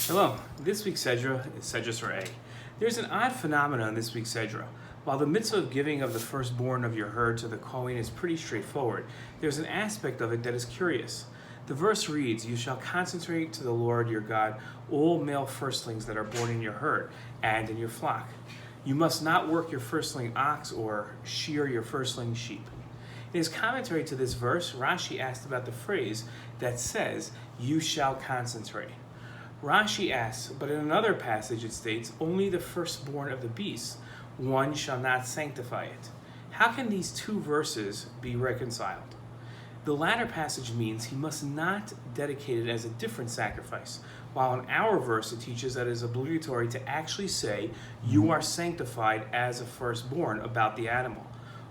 Hello, this week's Sedra is Sedra Re'eh. There's an odd phenomenon in this week's Sedra. While the mitzvah of giving of the firstborn of your herd to the Kohen is pretty straightforward, there's an aspect of it that is curious. The verse reads, "You shall consecrate to the Lord your God all male firstlings that are born in your herd and in your flock. You must not work your firstling ox or shear your firstling sheep." In his commentary to this verse, Rashi asked about the phrase that says, "You shall consecrate." Rashi asks, but in another passage it states, "Only the firstborn of the beast, one shall not sanctify it." How can these two verses be reconciled? The latter passage means he must not dedicate it as a different sacrifice, while in our verse it teaches that it is obligatory to actually say, "You are sanctified as a firstborn" about the animal.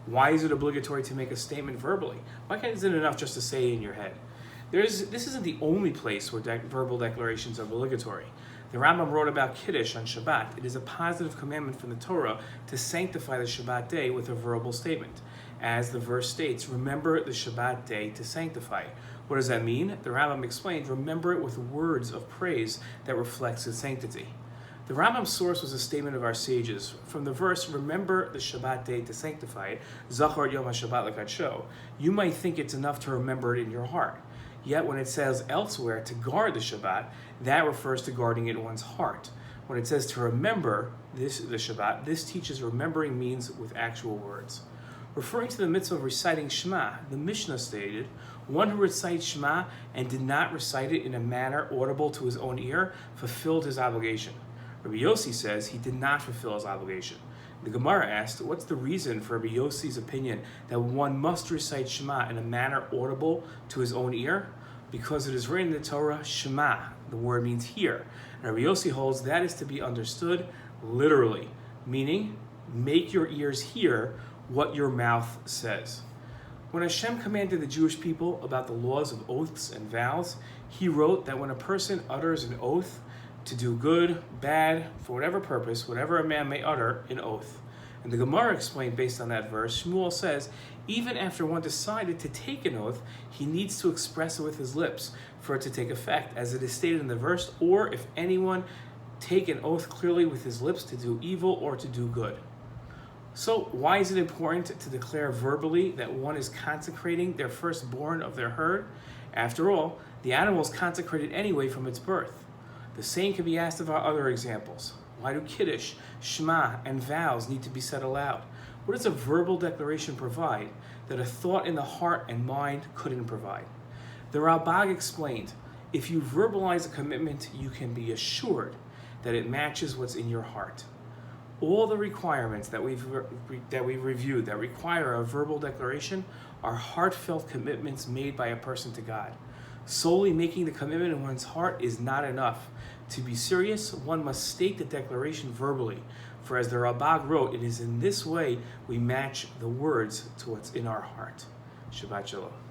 Why is it obligatory to make a statement verbally? Why isn't it enough just to say it in your head? This isn't the only place where verbal declarations are obligatory. The Rambam wrote about Kiddush on Shabbat. It is a positive commandment from the Torah to sanctify the Shabbat day with a verbal statement. As the verse states, "Remember the Shabbat day to sanctify it." What does that mean? The Rambam explained, remember it with words of praise that reflects its sanctity. The Rambam's source was a statement of our sages. From the verse, "Remember the Shabbat day to sanctify it," Zachor Yom HaShabbat L'Kadsho, you might think it's enough to remember it in your heart. Yet when it says elsewhere to guard the Shabbat, that refers to guarding it in one's heart. When it says to remember the Shabbat, this teaches remembering means with actual words. Referring to the mitzvah of reciting Shema, the Mishnah stated, "One who recites Shema and did not recite it in a manner audible to his own ear fulfilled his obligation." Rabbi Yossi says he did not fulfill his obligation. The Gemara asked, what's the reason for Rabbi Yossi's opinion that one must recite Shema in a manner audible to his own ear? Because it is written in the Torah, Shema, the word means hear. And Rabbi Yossi holds that is to be understood literally, meaning make your ears hear what your mouth says. When Hashem commanded the Jewish people about the laws of oaths and vows, he wrote that when a person utters an oath to do good, bad, for whatever purpose, whatever a man may utter an oath. And the Gemara explained based on that verse, Shmuel says, even after one decided to take an oath, he needs to express it with his lips for it to take effect, as it is stated in the verse, or if anyone take an oath clearly with his lips to do evil or to do good. So why is it important to declare verbally that one is consecrating their firstborn of their herd? After all, the animal is consecrated anyway from its birth. The same can be asked of our other examples. Why do Kiddush, Shema, and vows need to be said aloud? What does a verbal declaration provide that a thought in the heart and mind couldn't provide? The Rablag explained, if you verbalize a commitment, you can be assured that it matches what's in your heart. All the requirements that we've reviewed that require a verbal declaration are heartfelt commitments made by a person to God. Solely making the commitment in one's heart is not enough. To be serious, one must state the declaration verbally. For as the Rablag wrote, it is in this way we match the words to what's in our heart. Shabbat Shalom.